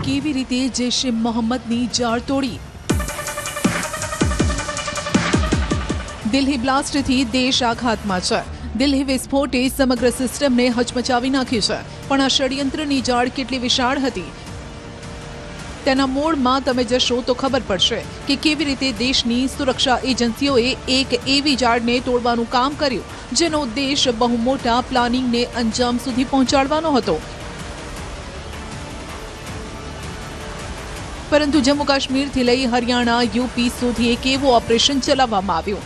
કેવી રીતે જૈશે મોહમ્મદની જાળ તોડી। દિલ્હી બ્લાસ્ટથી દેશ આઘાતમાં છે। દિલ્હી વિસ્ફોટે સમગ્ર સિસ્ટમને હચમચાવી નાખી છે, પણ આ ષડયંત્રની જાળ કેટલી વિશાળ હતી તેના મૂળમાં તમે જશો તો ખબર પડશે કે કેવી રીતે દેશની સુરક્ષા એજન્સીઓએ એક એવી જાળને તોડવાનું કામ કર્યું જેનો ઉદ્દેશ બહુ મોટા પ્લાનિંગને અંજામ સુધી પહોંચાડવાનો હતો। પરંતુ જમ્મુ કાશ્મીરથી લઈ હરિયાણા, યુપી સુધી એક એવું ઓપરેશન ચલાવવામાં આવ્યું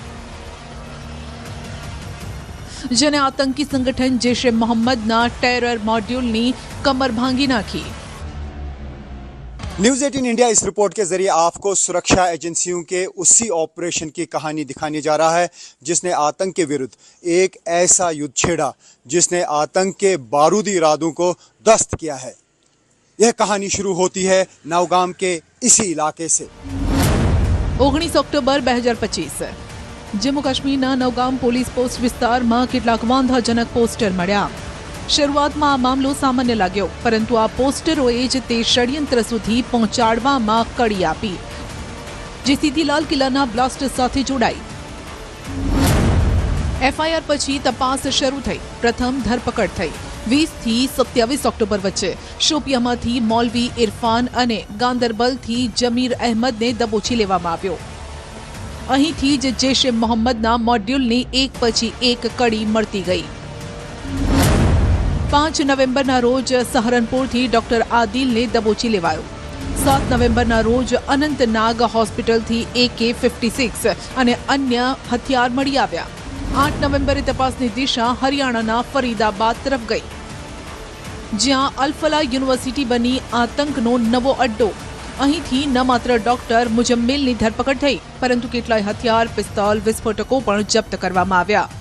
જેને આતંકી સંગઠન જૈશે મોહમ્મદના ટેરર मॉड्यूलની कमर भांगी नाखी। न्यूज़ 18 इंडिया इस रिपोर्ट के जरिए आपको सुरक्षा एजेंसियों के उसी ऑपरेशन की कहानी दिखाने जा रहा है जिसने आतंक के विरुद्ध एक ऐसा युद्ध छेड़ा जिसने आतंक के बारूदी इरादों को ध्वस्त किया है। यह कहानी शुरू होती है नवगाम के इसी इलाके से। 19 ऑक्टोबर 2025 जम्मू काश्मीरना नवगाम पोलीस पोस्ट विस्तारमां કેટલાક વાંધાજનક પોસ્ટર મળ્યા। શરૂઆતમાં આ મામલો સામાન્ય લાગ્યો, પરંતુ આ પોસ્ટરોએ જ તે ષડયંત્ર સુધી પહોંચાડવામાં કડી આપી જે સીધી લાલ કિલ્લાના બ્લાસ્ટ સાથે જોડાઈ। એફઆઈઆર પછી તપાસ શરૂ થઈ। પ્રથમ ધરપકડ થઈ 20 થી 27 ઓક્ટોબર વચ્ચે શોપિયામાંથી મૌલવી ઇરફાન અને ગાંદરબલથી જમીર અહેમદને દબોચી લેવામાં આવ્યો। અહીંથી જ જૈશે મોહમ્મદના મોડ્યુલની એક પછી એક કડી મળતી ગઈ। 5 નવેમ્બરના રોજ સહરનપુરથી ડોક્ટર આદિલને દબોચી લેવાયો। 7 નવેમ્બરના રોજ અનંતનાગ હોસ્પિટલથી AK-56 અને અન્ય હથિયાર મળી આવ્યા। 8 નવેમ્બરે તપાસની દિશા હરિયાણાના ફરીદાબાદ તરફ ગઈ, જ્યાં અલફલા યુનિવર્સિટી બની આતંકનો નવો અડ્ડો। અહીંથી ન માત્ર ડોક્ટર મુજમ્મિલની ધરપકડ થઈ, પરંતુ કેટલાય હથિયાર, પિસ્તોલ, વિસ્ફોટકો પણ જપ્ત કરવામાં આવ્યા।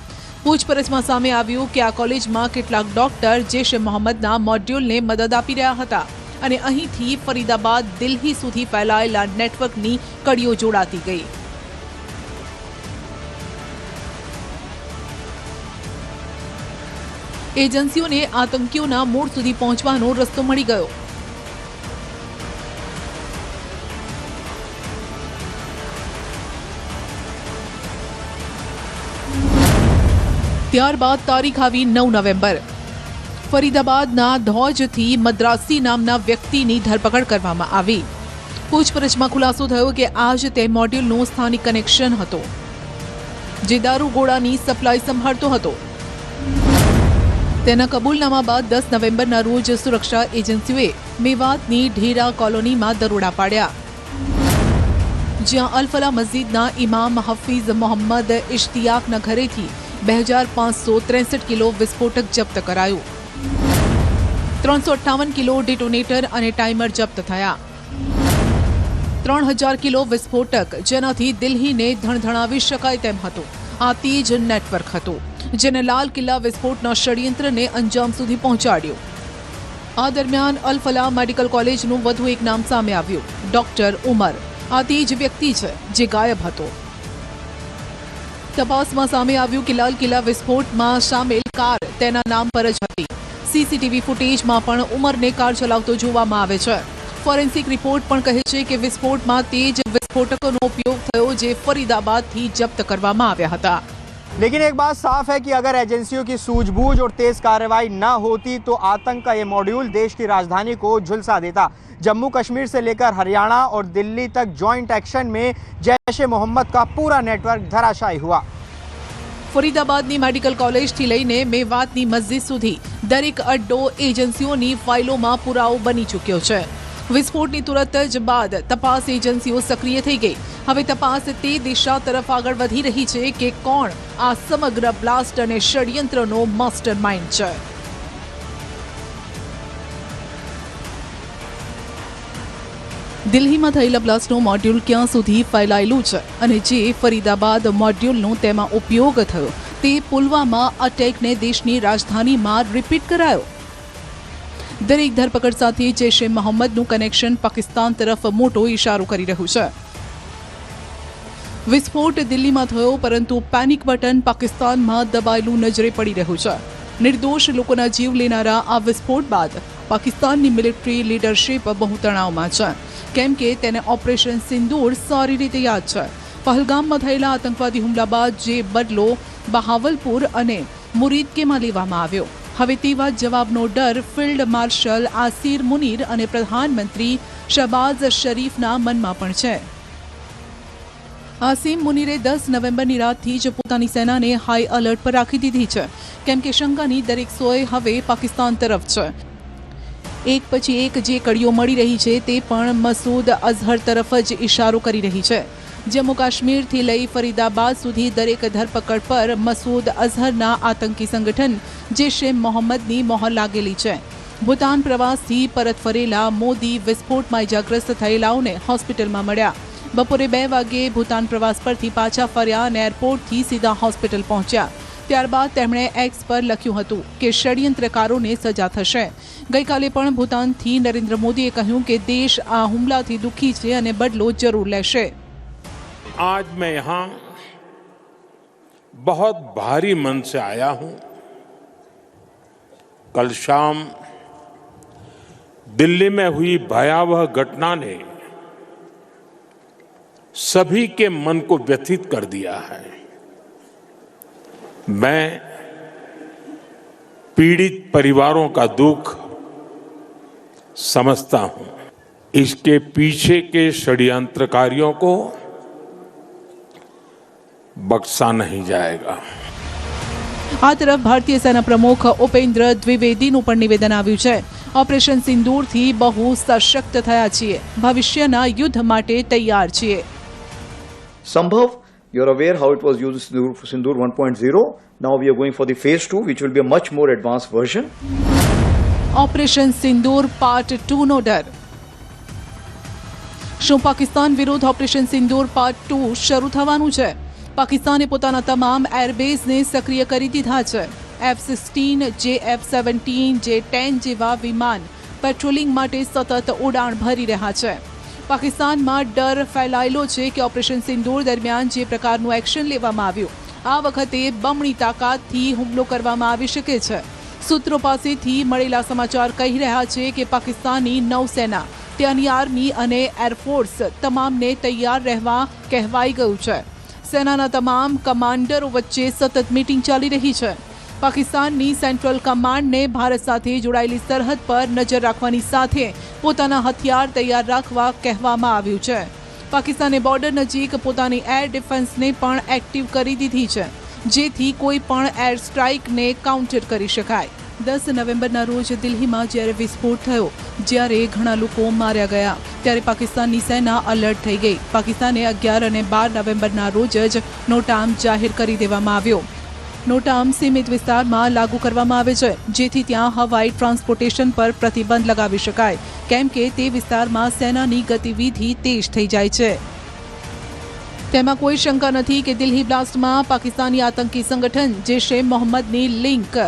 પૂછપરછમાં સામે આવ્યું કે આ કોલેજમાં કેટલાક ડોક્ટર જૈશે મોહમ્મદના મોડ્યુલને મદદ આપી રહ્યા હતા અને અહીંથી ફરીદાબાદ, દિલ્હી સુધી ફેલાયેલા નેટવર્કની કડીઓ જોડાતી ગઈ। એજન્સીઓને આતંકીઓના મૂળ સુધી પહોંચવાનો રસ્તો મળી ગયો। ત્યારબાદ તારીખ આવી 9 નવેમ્બર। ફરીદાબાદના ધોજથી મદ્રાસી નામના વ્યક્તિની ધરપકડ કરવામાં આવી। પૂછપરછમાં ખુલાસો થયો કે આ જ તે મોડ્યુલનું સ્થાનિક કનેક્શન હતો જે દારૂગોળાની સપ્લાય સંભાળતો હતો। તેના કબૂલનામા બાદ 10 નવેમ્બરના રોજ સુરક્ષા એજન્સીઓએ મેવાતની ઢેરા કોલોનીમાં દરોડા પાડ્યા, જ્યાં અલફલા મસ્જિદના ઇમામ હફીઝ મોહમ્મદ ઇશ્તિયાકના ઘરેથી 2563 કિલો વિસ્ફોટક જપ્ત કરાયું। 358 કિલો ડિટોનેટર અને ટાઈમર જપ્ત થયા। 3000 કિલો વિસ્ફોટક જેનાથી દિલ્હીને ધણધણાવી શકાય તેમ હતું। આ તે જ નેટવર્ક હતું જેને લાલ કિલ્લા વિસ્ફોટના ષડયંત્રને અંજામ સુધી પહોંચાડ્યું। આ દરમિયાન અલફલા મેડિકલ કોલેજનું વધુ એક નામ સામે આવ્યું, ડોક્ટર ઉમર। આ તે જ વ્યક્તિ છે જે ગાયબ હતો। તપાસમાં સામે આવ્યું કે લાલ કિલ્લા વિસ્ફોટમાં સામેલ કાર તેના નામ પર જ હતી। સીસીટીવી ફૂટેજમાં પણ ઉમરને કાર ચલાવતો જોવામાં આવે છે। ફોરેન્સિક રિપોર્ટ પણ કહે છે કે વિસ્ફોટમાં તે જ વિસ્ફોટકોનો ઉપયોગ થયો જે ફરીદાબાદથી જપ્ત કરવામાં આવ્યા હતા। लेकिन एक बात साफ है कि अगर एजेंसियों की सूझबूझ और तेज कार्रवाई न होती तो आतंक का ये मॉड्यूल देश की राजधानी को झुलसा देता। जम्मू कश्मीर से लेकर हरियाणा और दिल्ली तक जॉइंट एक्शन में जैश-ए मोहम्मद का पूरा नेटवर्क धराशायी हुआ। ફરીદાબાદની મેડિકલ કોલેજથી લઈને મેવાતની મસ્જિદ સુધી દરેક અડ્ડો એજન્સીઓની ફાઇલોમાં પુરાવો બની ચૂક્યો છે। વિસ્ફોટની તુરત જ બાદ તપાસ એજન્સીઓ સક્રિય થઈ ગઈ। હવે તપાસ તે દિશા તરફ આગળ વધી રહી છે કે કોણ આ સમગ્ર બ્લાસ્ટ અને ષડયંત્રનો માસ્ટરમાઇન્ડ છે। દિલ્હીમાં થયેલા બ્લાસ્ટનું મોડ્યુલ ક્યાં સુધી ફેલાયેલું છે અને જે ફરીદાબાદ મોડ્યુલનો તેમાં ઉપયોગ થયો તે પુલવામા અટેકને દેશની રાજધાનીમાં રિપીટ કરાયો। દરેક ધરપકડ સાથે જૈશે મોહમ્મદનું કનેક્શન પાકિસ્તાન તરફ મોટો ઇશારો કરી રહ્યું છે। વિસ્ફોટ દિલ્હીમાં થયો, પરંતુ પેનિક બટન પાકિસ્તાનમાં દબાયેલું નજરે પડી રહ્યું છે। નિર્દોષ લોકોના જીવ લેનારા આ વિસ્ફોટ બાદ પાકિસ્તાનની મિલિટરી લીડરશીપ બહુ તણાવમાં છે, કેમ કે તેને ઓપરેશન સિંદૂર સારી રીતે યાદ છે. પહલગામમાં થયેલા આતંકવાદી હુમલા બાદ જે બદલો બહાવલપુર અને મુરીદકેમાં લેવામાં આવ્યો, હવે તેવા જવાબનો ડર ફિલ્ડ માર્શલ આસિર મુનીર અને પ્રધાનમંત્રી શહબાઝ શરીફના મનમાં પણ છે. આસિમ મુનીરે 10 નવેમ્બરની રાતથી જ પોતાની સેનાને હાઈ એલર્ટ પર રાખી દીધી છે, કેમ કે શંકાની દરેક સોય હવે પાકિસ્તાન તરફ છે. એક પછી એક જે કડીઓ મળી રહી છે તે પણ મસૂદ અઝહર તરફ જ ઇશારો કરી રહી છે. જમ્મુ કાશ્મીરથી લઈ ફરીદાબાદ સુધી દરેક ધરપકડ પર મસૂદ અઝહરના આતંકી સંગઠન જૈશ એ મોહમ્મદની મોહર લાગેલી છે. ભૂતાન પ્રવાસથી પરત ફરેલા મોદી વિસ્ફોટમાં ઇજાગ્રસ્ત થયેલાઓને હોસ્પિટલમાં મળ્યા. બપોરે 2 વાગ્યે ભૂતાન પ્રવાસ પરથી પાછા ફર્યા અને એરપોર્ટથી સીધા હોસ્પિટલ પહોંચ્યા. ત્યારબાદ તેમણે એક્સ પર લખ્યું હતું કે ષડયંત્રકારોને સજા થશે. ગઈકાલે પણ ભૂતાનથી નરેન્દ્ર મોદીએ કહ્યું કે દેશ આ હુમલાથી દુઃખી છે અને બદલો જરૂર લેશે. आज मैं यहाँ बहुत भारी मन से आया हूँ. कल शाम दिल्ली में हुई भयावह घटना ने सभी के मन को व्यथित कर दिया है. मैं पीड़ित परिवारों का दुख समझता हूं. इसके पीछे के षड्यंत्रकारियों को बख्शा नहीं जाएगा. આ તરફ ભારતીય સેના પ્રમુખ ઉપેન્દ્ર દ્વિવેદીનું પણ નિવેદન આવ્યું છે. ઓપરેશન સિંદૂરથી બહુ સશક્ત થયા છીએ, ભવિષ્યના યુદ્ધ માટે તૈયાર છીએ. Sambhav, you're aware how it was used in Sindoor 1.0. Now we are going for the phase 2, which will be a much more advanced version. Operation Sindoor part 2 નો ડર. શું પાકિસ્તાન વિરુદ્ધ ઓપરેશન સિંદૂર પાર્ટ 2 શરૂ થવાનું છે? પાકિસ્તાને પોતાના તમામ એરબેઝને સક્રિય કરી દીધા છે. F-16, F-17, J-10 જેવા વિમાન પેટ્રોલિંગ માટે સતત ઉડાણ ભરી રહ્યા છે. પાકિસ્તાનમાં ડર ફેલાયેલો છે કે ઓપરેશન સિંદૂર દરમિયાન જે પ્રકારનું એક્શન લેવામાં આવ્યું, આ વખતે બમણી તાકાતથી હુમલો કરવામાં આવી શકે છે. સૂત્રો પાસેથી મળેલા સમાચાર કહી રહ્યા છે કે પાકિસ્તાની નૌસેના, ત્યાંની આર્મી અને એરફોર્સ તમામને તૈયાર રહેવા કહેવાઈ ગયું છે. સેનાના તમામ કમાન્ડરો વચ્ચે સતત મીટિંગ ચાલી રહી છે. પાકિસ્તાનની સેન્ટ્રલ કમાન્ડને ભારત સાથે જોડાયેલી સરહદ પર નજર રાખવાની સાથે પોતાના હથિયાર તૈયાર રાખવા કહેવામાં આવ્યું છે. પાકિસ્તાને બોર્ડર નજીક પોતાની એર ડિફેન્સને પણ એક્ટિવ કરી દીધી છે, જેથી કોઈ પણ એર સ્ટ્રાઇકને કાઉન્ટર કરી શકાય. 10 નવેમ્બરના રોજ દિલ્હીમાં જ્યારે વિસ્ફોટ થયો, જ્યારે ઘણા લોકો માર્યા ગયા, ત્યારે પાકિસ્તાનની સેના અલર્ટ થઈ ગઈ. પાકિસ્તાને 11 અને 12 નવેમ્બરના રોજ જ નોટામ જાહેર કરી દેવામાં આવ્યો. નોટામ સીમિત વિસ્તારમાં લાગુ કરવામાં આવે છે, જેથી ત્યાં હવાઈ ટ્રાન્સપોર્ટેશન પર પ્રતિબંધ લગાવી શકાય, કેમ કે તે વિસ્તારમાં સેનાની ગતિવિધિ તેજ થઈ જાય છે. તેમાં કોઈ શંકા નથી કે દિલ્હી બ્લાસ્ટમાં પાકિસ્તાની આતંકી સંગઠન જૈશ એ મોહમ્મદની લિંક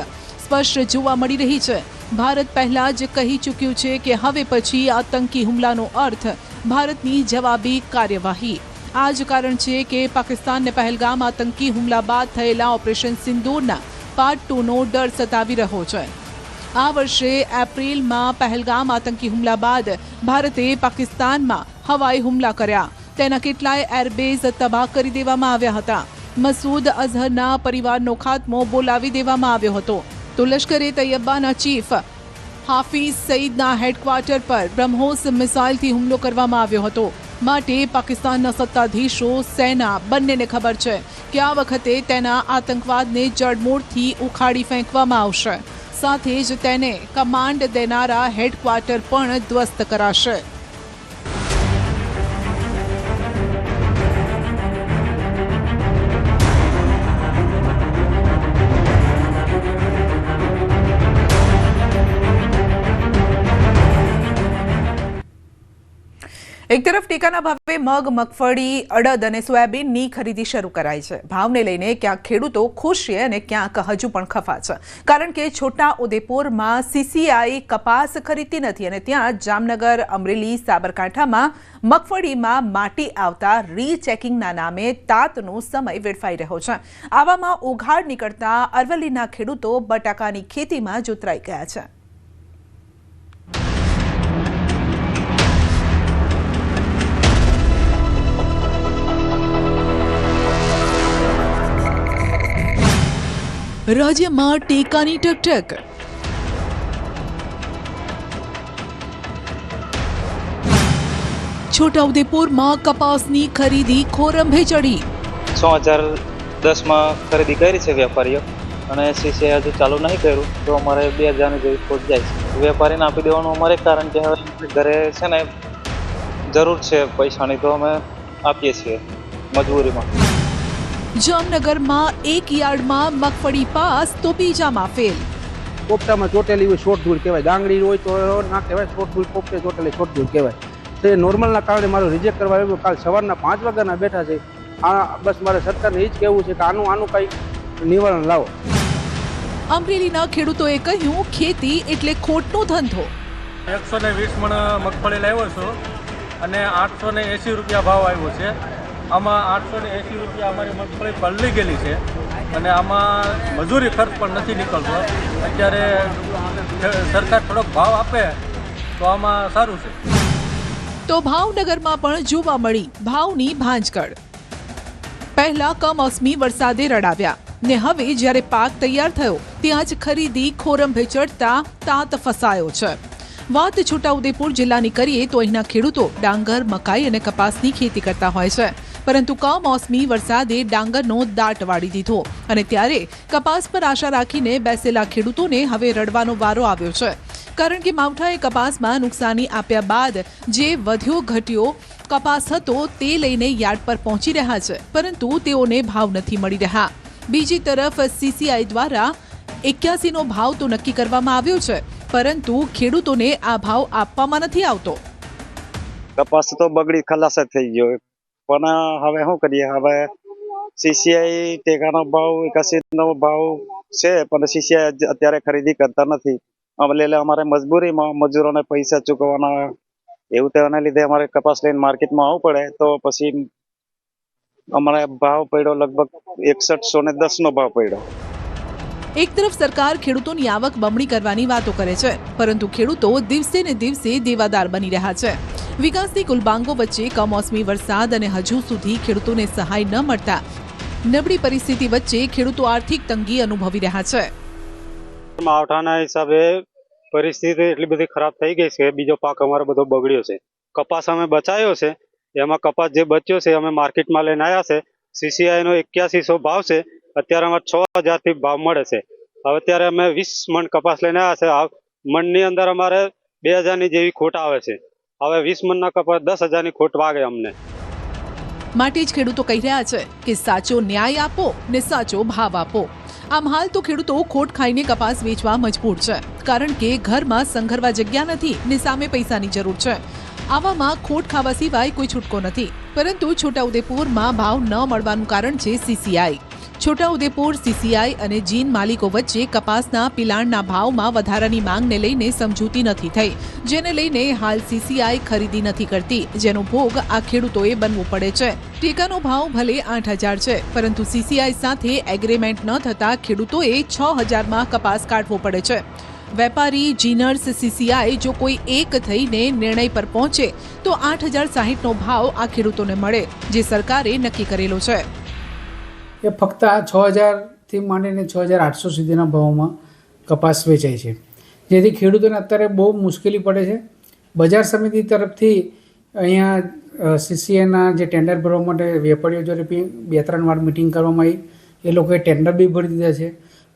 સ્પષ્ટ જોવા મળી રહી છે. ભારત પહેલા જ કહી ચૂક્યું છે કે હવે પછી આતંકી હુમલાનો અર્થ ભારતની જવાબી કાર્યવાહી. આ જ કારણ છે કે પાકિસ્તાનને પહેલગામ આતંકી હુમલા બાદ થયેલા ઓપરેશન સિંદૂરના પાર્ટ 2નો ડર સતાવી રહ્યો છે. આ વર્ષે એપ્રિલમાં પહેલગામ આતંકી હુમલા બાદ ભારતે પાકિસ્તાનમાં હવાઈ હુમલા કર્યા. તેના કેટલાય એરબેઝ તબાહ કરી દેવામાં આવ્યા હતા. મસૂદ અઝહરના પરિવારનો ખાત્મો બોલાવી દેવામાં આવ્યો હતો. તો લશ્કરે તૈયબાના ચીફ હાફિઝ સઈદના હેડક્વાર્ટર પર બ્રહ્મોસ મિસાઇલથી હુમલો કરવામાં આવ્યો હતો. માટે પાકિસ્તાનના સત્તાધીશો, સેના બંનેને ખબર છે કે આ વખતે તેના આતંકવાદને જડમૂળથી ઉખાડી ફેંકવામાં આવશે. સાથે જ તેને કમાન્ડ દેનારા હેડક્વાર્ટર પણ ધ્વસ્ત કરાશે. એક તરફ ટેકાના ભાવે મગ, મગફળી, અડદ અને સોયાબીનની ખરીદી શરૂ કરાઈ છે. ભાવને લઈને ક્યાંક ખેડૂતો ખુશ છે અને ક્યાંક હજુ પણ ખફા છે, કારણ કે છોટા ઉદેપુરમાં સીસીઆઈ કપાસ ખરીદતી નથી અને ત્યાં જામનગર, અમરેલી, સાબરકાંઠામાં મગફળીમાં માટી આવતા રીચેકિંગના નામે તાતનો સમય વેડફાઈ રહ્યો છે. આવામાં ઉઘાડ નીકળતા અરવલ્લીના ખેડૂતો બટાકાની ખેતીમાં જોતરાઈ ગયા છે. રાજ્યમાં ટેકાની ટકટક. છોટાઉદેપુરમાં કપાસની ખરીદી ખોરંભે ચડી. 2010માં ખરીદી કરી છે વેપારીઓ અને સીસીઆઈ હજુ ચાલુ નહીં કર્યું તો અમારે 2000 જેવી ખોટ જાય છે. વેપારીને આપી દેવાનું અમારે કારણ કે હવે ઘરે છે ને જરૂર છે પૈસાની તો અમે આપીએ છીએ મજબૂરીમાં. જામનગરમાં એક યાર્ડમાં મગફળી પાસ તો બીજામાં ફેલ. પોપટામાં ચોટેલી હોય શોર્ટ ધૂળ કહેવાય, ડાંગળી હોય તો ના કહેવાય શોર્ટ ધૂળ, પોપટે ચોટેલી શોર્ટ ધૂળ કહેવાય. તો એ નોર્મલના કારણે મારું રિજેક્ટ કરવા આવ્યું. કાલ સવારના 5 વાગ્યાના બેઠા છે. આ બસ મારે સરકારને એ જ કહેવું છે કે આનું કંઈ નિવારણ લાવો. અમરેલીના ખેડૂતોએ કહ્યું, ખેતી એટલે ખોટનો ધંધો. 120 મણ મગફળી લાવ્યો છું અને 880 રૂપિયા ભાવ આવ્યો છે. આમાં 880 રૂપિયા અમારી મગફળી પલળી ગયેલી છે અને આમાં મજૂરી ખર્ચ પણ નથી નીકળતો. અત્યારે સરકાર થોડોક ભાવ આપે તો આમાં સારું છે. તો ભાવનગરમાં પણ જોવા મળી ભાવની ભાંજકડ. પહેલા કમોસમી વરસાદે રડાવ્યા ને હવે જ્યારે પાક તૈયાર થયો ત્યાં જ ખરીદી ખોરંભે ચડતા તાત ફસાયો છે. વાત છોટાઉદેપુર જિલ્લાની કરીએ તો અહીંના ખેડૂતો ડાંગર, મકાઈ અને કપાસની ખેતી કરતા હોય છે, પરંતુ કમોસમી વરસાદે ડાંગરનો દાટ વાળી દીધો અને ત્યારે કપાસ પર આશા રાખીને બેસેલા ખેડૂતોને હવે રડવાનો વારો આવ્યો છે, કારણ કે માવઠાએ કપાસમાં નુકસાની આપ્યા બાદ જે વધ્યો ઘટ્યો કપાસ હતો તે લઈને યાર્ડ પર પહોંચી રહ્યા છે, પરંતુ તેઓને ભાવ નથી મળી રહ્યા. બીજી તરફ સીસીઆઈ દ્વારા 81નો ભાવ તો નક્કી કરવામાં આવ્યો છે, પરંતુ ખેડૂતોને આ ભાવ આપવામાં નથી આવતો. કપાસ તો બગડી ખલાસ જ થઈ ગયો પણ હવે શું કરીએ. હવે સીસીઆઈ ટેકાનો ભાવ 81નો ભાવ છે પણ સીસીઆઈ અત્યારે ખરીદી કરતા નથી. એટલે અમારે મજબૂરીમાં મજૂરોને પૈસા ચૂકવવાના એવું તેના લીધે અમારે કપાસ લઈને માર્કેટમાં આવવું પડે. તો પછી અમારે ભાવ પડ્યો લગભગ 6110નો ભાવ પડ્યો. એક તરફ સરકાર ખેડૂતોની આવક બમણી કરવાની વાતો કરે છે, પરંતુ ખેડૂતો દિવસે ને દિવસે દેવાદાર બની રહ્યા છે. વિકાસની કુલબાંગો વચ્ચે કમોસમી વરસાદ અને હજુ સુધી ખેડૂતોને સહાય ન મળતા નબળી પરિસ્થિતિ વચ્ચે ખેડૂતો આર્થિક તંગી અનુભવી રહ્યા છે. માવઠાના હિસાબે પરિસ્થિતિ એટલી બધી ખરાબ થઈ ગઈ છે. બીજો પાક અમારો બધો બગડ્યો છે. કપાસ અમે બચાવ્યો છે, એમાં કપાસ જે બચ્યો છે અમે માર્કેટમાં લઈને આવ્યા છે. સીસીઆઈ નો 8100 ભાવ છે. અત્યારે અમારે 6000 થી ભાવ મળે છે. હવે અત્યારે અમે 20 મણ કપાસ લઈને આવ્યા છે. મણની અંદર અમારે 2000 ની જેવી ખોટ આવે છે. હવે 20 મણના કપાસ 10,000 ની ખોટ વાગે અમને. માટે જ ખેડૂતો કહી રહ્યા છે કે સાચો ન્યાય આપો ને સાચો ભાવ આપો. આમ હાલ તો ખેડૂતો ખોટ ખાઈને કપાસ વેચવા મજબૂર છે, કારણ કે ઘરમાં સંઘરવા જગ્યા નથી ને સામે પૈસાની જરૂર છે. આવામાં ખોટ ખાવા સિવાય કોઈ છૂટકો નથી. પરંતુ છોટાઉદેપુરમાં ભાવ ન મળવાનું કારણ છે સીસીઆઈ. છોટાઉદેપુર સીસીઆઈ અને જીન માલિકો વચ્ચે કપાસના પિલાણના ભાવમાં વધારાની માંગને લઈને સમજૂતી નથી થઈ, જેને લઈને હાલ સીસીઆઈ ખરીદી નથી કરતી, જેનો ભોગ આ ખેડૂતોએ બનવું પડે છે. ટેકાનો ભાવ ભલે 8000 છે, પરંતુ સીસીઆઈ સાથે એગ્રીમેન્ટ ન થતા ખેડૂતોએ 6000માં કપાસ કાઢવો પડે છે. વેપારી, જીનર્સ, સીસીઆઈ જો કોઈ એક થઈને નિર્ણય પર પહોંચે તો 8060નો ભાવ આ ખેડૂતોને મળે, જે સરકારે નક્કી કરેલો છે. એ ફક્ત આ 6000થી માંડીને 6800 સુધીના ભાવમાં કપાસ વેચાય છે, જેથી ખેડૂતોને અત્યારે બહુ મુશ્કેલી પડે છે. બજાર સમિતિ તરફથી અહીંયા સીસીઆઈના જે ટેન્ડર ભરવા માટે વેપારીઓ જોડે 2-3 વાર મિટિંગ કરવામાં આવી. એ લોકોએ ટેન્ડર બી ભરી દીધા છે,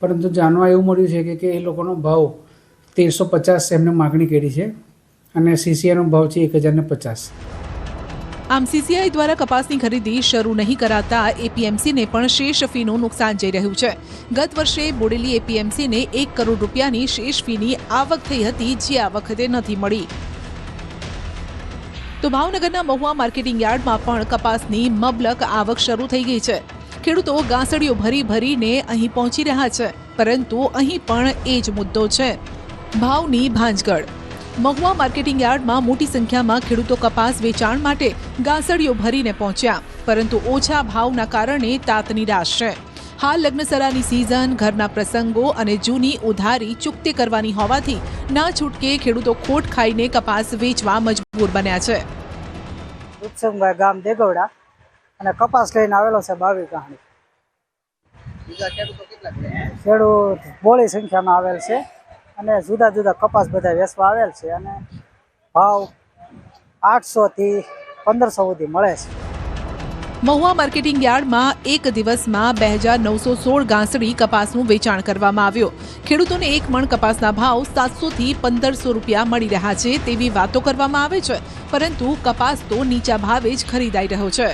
પરંતુ જાણવા એવું મળ્યું છે કે એ લોકોનો ભાવ 1350 એમને માગણી કરી છે અને સીસીઆઈનો ભાવ છે 1050. આમ સીસીઆઈ દ્વારા કપાસની ખરીદી શરૂ નહીં કરાતા એપીએમસીને પણ શેષ ફીનું નુકસાન જઈ રહ્યું છે. ગત વર્ષે બોડેલી એપીએમસીને 1 કરોડ રૂપિયાની શેષ ફીની આવક થઈ હતી, જે આ વખતે નથી મળી. તો ભાવનગરના મહુવા માર્કેટિંગ યાર્ડમાં પણ કપાસની મબલક આવક શરૂ થઈ ગઈ છે. ખેડૂતો ગાંસડીઓ ભરીને અહીં પહોંચી રહ્યા છે, પરંતુ અહીં પણ એ જ મુદ્દો છે, ભાવની ભાંજગડ. મહુવા માર્કેટિંગ યાર્ડમાં મોટી સંખ્યામાં ખેડૂતો કપાસ વેચાણ માટે ગાંસડીઓ ભરીને પહોંચ્યા, પરંતુ ઓછા ભાવના કારણે તાત નિરાશ છે. હાલ લગ્નસરાની સિઝન, ઘરના પ્રસંગો અને જૂની ઉધારી ચૂકતે કરવાની હોવાથી ના છૂટકે ખેડૂતો ખોટ ખાઈને કપાસ વેચવા મજબૂર બન્યા છે. ઉત્સંગભાઈ ગામ દેગવડા અને કપાસ લઈને આવેલો છે 22 ગાંઠ. ખેડૂત બોળી સંખ્યામાં આવેલ છે અને જુદા જુદા કપાસ બધા વેચવા આવેલ છે અને ભાવ 800 થી 1500 સુધી મળે છે. મહુવા માર્કેટિંગ યાર્ડમાં એક દિવસમાં 2916 ગાંસડી કપાસનું વેચાણ કરવામાં આવ્યું. ખેડૂતોને એક મણ કપાસના ભાવ 700 થી 1500 રૂપિયા મળી રહ્યા છે તેવી વાતો કરવામાં આવે છે, પરંતુ કપાસ તો નીચા ભાવે જ ખરીદાઈ રહ્યો છે.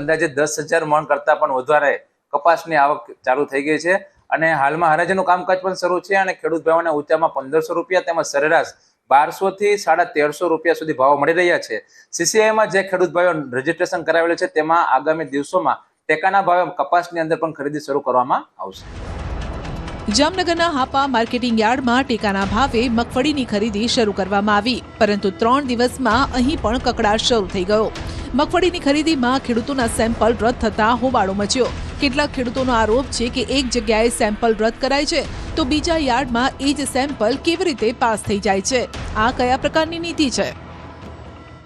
અંદાજે 10,000 મણ કરતાં પણ વધારે કપાસની આવક ચાલુ થઈ ગઈ છે અને હાલમાં હરાજીનું કામકાજ પણ શરૂ છે અને ખેડૂત ભાઈઓને ઊંચામાં 1500 રૂપિયા તેમજ સરેરાશ 1200 થી 1350 રૂપિયા સુધી ભાવ મળી રહ્યા છે. CCIમાં જે ખેડૂત ભાઈઓ રજીસ્ટ્રેશન કરાવેલું છે તેમાં આગામી દિવસોમાં ટેકાના ભાવે કપાસની અંદર પણ ખરીદી શરૂ કરવામાં આવશે. જામનગરના હાપા માર્કેટિંગ યાર્ડમાં ટેકાના ભાવે મગફળીની ખરીદી શરૂ કરવામાં આવી, પરંતુ 3 દિવસમાં અહીં પણ કકડાટ શરૂ થઈ ગયો. મગફળીની ખરીદીમાં ખેડૂતોના સેમ્પલ રદ થતા હોબાળો મચ્યો. કેટલાક ખેડૂતોનો આરોપ છે કે એક જગ્યાએ સેમ્પલ રદ કરાય છે તો બીજા યાર્ડમાં એ જ સેમ્પલ કેવી રીતે પાસ થઈ જાય છે? આ કયા પ્રકારની નીતિ છે?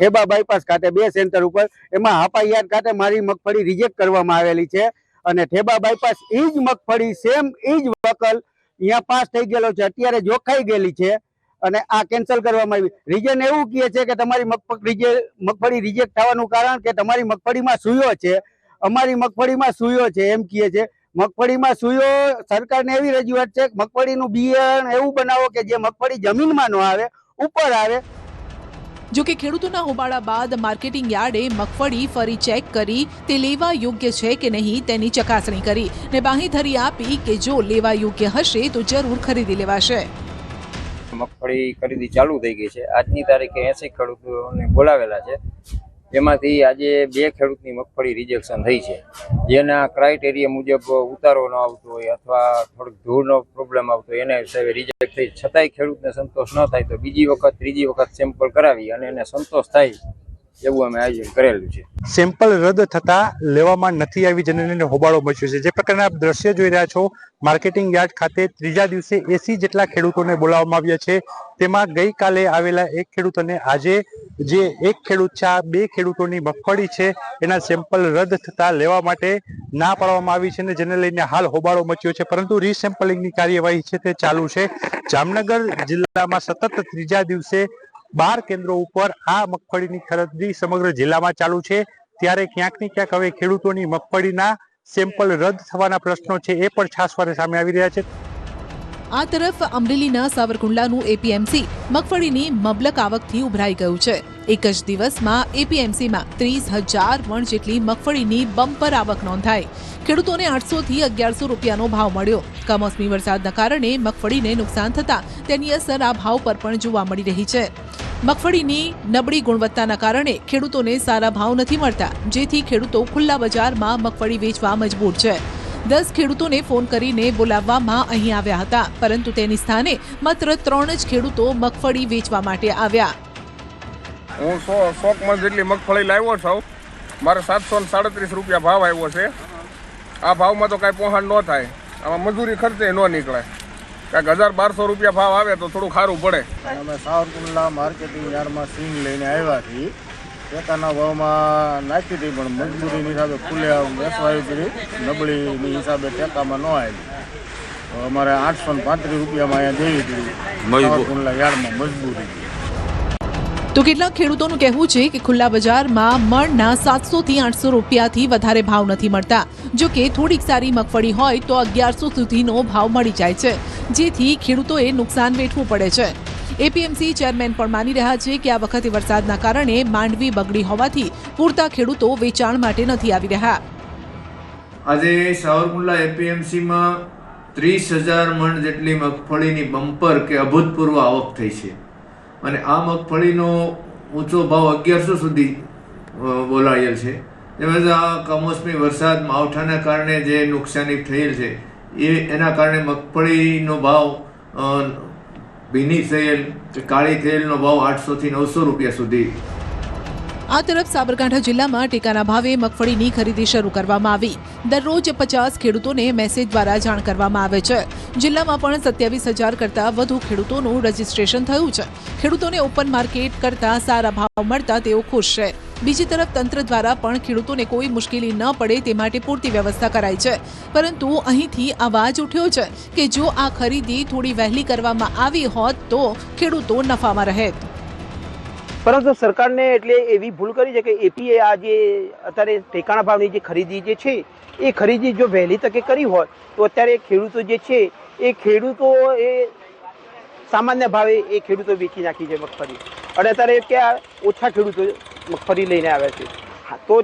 હેબા બાયપાસ ખાતે 2 સેન્ટર ઉપર એમાં હાપા યાર્ડ ખાતે મારી મગફળી રિજેક્ટ કરવામાં આવેલી છે અને ઠેબા બાયપાસ એ જ મગફળી સેમ એ જ વકલ અહીંયા પાસ થઈ ગયેલો છે, અત્યારે જોખાઈ ગયેલી છે અને આ કેન્સલ કરવામાં આવી. રીઝન એવું કહે છે કે તમારી મગફળી રિજેક્ટ થવાનું કારણ કે તમારી મગફળીમાં સૂયો છે, અમારી મગફળીમાં સૂયો છે એમ કહે છે. મગફળીમાં સૂયો, સરકારને એવી રજૂઆત છે કે મગફળીનું બિયારણ એવું બનાવો કે જે મગફળી જમીનમાં ન આવે, ઉપર આવે. જો કે ખેડૂતોના હોબાળા બાદ માર્કેટિંગ યાર્ડે મગફળી ફરી ચેક કરી તે લેવા યોગ્ય છે કે નહીં તેની ચકાસણી કરી ને બાંહેધરી આપી કે જો લેવા યોગ્ય હશે તો જરૂર ખરીદી લેવાશે. મગફળી ખરીદી ચાલુ થઈ ગઈ છે. આજની તારીખે 80 ખેડૂતોને બોલાવેલા છે, જેમાંથી આજે 2 ખેડૂતની મગફળી રિજેક્શન થઈ છે. જેના ક્રાઇટેરિયા મુજબ ઉતારો ન આવતો હોય અથવા થોડોક ધૂળનો પ્રોબ્લેમ આવતો હોય એના હિસાબે રિજેક્ટ થઈ. છતાંય ખેડૂતને સંતોષ ન થાય તો બીજી વખત ત્રીજી વખત સેમ્પલ કરાવી અને એને સંતોષ થાય એવું અમે આયોજન કરેલું છે. સેમ્પલ રદ થતા લેવામાં નથી આવી જેને લઈને હોબાળો મચ્યો છે. જે પ્રકારના આપ દ્રશ્ય જોઈ રહ્યા છો, માર્કેટિંગ યાર્ડ ખાતે ત્રીજા દિવસે 80 જેટલા ખેડૂતોને બોલાવવામાં આવ્યા છે. તેમાં ગઈકાલે આવેલા એક ખેડૂત અને આજે જે એક ખેડૂત છે, આ 2 ખેડૂતોની મગફળી છે એના સેમ્પલ રદ થતા લેવા માટે ના પાડવામાં આવી છે ને જેને લઈને હાલ હોબાળો મચ્યો છે, પરંતુ રીસેમ્પલિંગની કાર્યવાહી છે તે ચાલુ છે. જામનગર જિલ્લામાં સતત ત્રીજા દિવસે 12 કેન્દ્રો ઉપર આ મગફળીની ખરીદી સમગ્ર જિલ્લામાં ચાલુ છે. ત્યારે ક્યાંક ને ક્યાંક હવે ખેડૂતોની મગફળીના સેમ્પલ રદ થવાના પ્રશ્નો છે એ પણ છાસવારે સામે આવી રહ્યા છે. આ તરફ અમરેલીના સાવરકુંડલાનું એપીએમસી મગફળીની મબલક આવકથી ઉભરાઈ ગયું છે. એક જ દિવસમાં એપીએમસીમાં 30,000 મણ જેટલી મગફળીની બમ્પર આવક નોંધાઈ. ખેડૂતોને 800 થી 1100 રૂપિયાનો ભાવ મળ્યો. કમોસમી વરસાદના કારણે મગફળીને નુકસાન થતા તેની અસર આ ભાવ પર પણ જોવા મળી રહી છે. મગફળીની નબળી ગુણવત્તાના કારણે ખેડૂતોને સારા ભાવ નથી મળતા, જેથી ખેડૂતો ખુલ્લા બજારમાં મગફળી વેચવા મજબૂર છે. 10 ખેડૂતોને ફોન કરીને બોલાવવામાં અહીં આવ્યા હતા, પરંતુ તેની સ્થાને માત્ર 3 જ ખેડૂતો મગફળી વેચવા માટે આવ્યા. હું 100 મણ જેટલી મગફળી લાવ્યો છું. મારે 737 રૂપિયા ભાવ આવ્યો છે. આ ભાવમાં તો કાંઈ પહોંચ ન થાય, આમાં મજૂરી ખર્ચે ન નીકળે. કાંઈક 1000-1200 રૂપિયા ભાવ આવે તો થોડું સારું પડે. અમે સાવરકુંડલા માર્કેટિંગ યાર્ડમાં સિંગ લઈને આવ્યા છીએ. ટેકાના ભાવમાં નાખી હતી પણ મજબૂરીની હિસાબે ખુલ્લે વેચવાયું કરી, નબળીની હિસાબે ટેકામાં ન આવી તો અમારે 835 રૂપિયામાં અહીંયા દેવી હતી સાવરકુંડલા યાર્ડમાં મજબૂરી. તો કેટલાક ખેડૂતોનું કહેવું છે કે ખુલ્લા બજારમાં મણના 700 થી 800 રૂપિયાથી વધારે ભાવ નથી મળતા. જો કે થોડીક સારી મગફળી હોય તો 1100 સુધીનો ભાવ મળી જાય છે, જેથી ખેડૂતોએ નુકસાન વેઠવું પડે છે. એપીએમસી ચેરમેન પણ માની રહ્યા છે કે આ વખતે વરસાદના કારણે માંડવી બગડી હોવાથી પૂરતા ખેડૂતો વેચાણ માટે નથી આવી રહ્યા. આજે સાવરકુંડલા એપીએમસીમાં 30,000 મણ જેટલી મગફળીની બમ્પર કે અભૂતપૂર્વ આવક થઈ છે અને આ મગફળીનો ઊંચો ભાવ 1100 સુધી બોલાયેલ છે. તેમજ આ કમોસમી વરસાદ માવઠાના કારણે જે નુકસાની થયેલ છે એના કારણે મગફળીનો ભાવ ભીની થયેલ કે કાળી થયેલનો ભાવ 800 થી 900 રૂપિયા સુધી. આ તરફ સાબરકાંઠા જિલ્લામાં ટેકાના ભાવે મગફળીની ખરીદી શરૂ કરવામાં આવી. દરરોજ 50 ખેડૂતોને મેસેજ દ્વારા જાણ કરવામાં આવે છે. જિલ્લામાં પણ 27,000 કરતાં વધુ ખેડૂતોનું રજીસ્ટ્રેશન થયું છે. ખેડૂતોને ઓપન માર્કેટ કરતાં સારા ભાવ મળતા તેઓ ખુશ છે. બીજી તરફ તંત્ર દ્વારા પણ ખેડૂતોને કોઈ મુશ્કેલી ન પડે તે માટે પૂરતી વ્યવસ્થા કરાઈ છે. પરંતુ અહીંથી અવાજ ઉઠ્યો છે કે જો આ ખરીદી થોડી વહેલી કરવામાં આવી હોત તો ખેડૂતો નફામાં રહેત. પરંતુ સરકારને એટલે એવી ભૂલ કરી છે કે એપીએ આ જે અત્યારે ટેકાના ભાવની જે ખરીદી જે છે એ ખરીદી જો વહેલી તકે કરી હોત તો અત્યારે ખેડૂતો જે છે એ ખેડૂતો એ સામાન્ય ભાવે એ ખેડૂતો વેચી નાખી છે મગફળી, અને અત્યારે ત્યાં ઓછા ખેડૂતો મગફળી લઈને આવ્યા છે. તો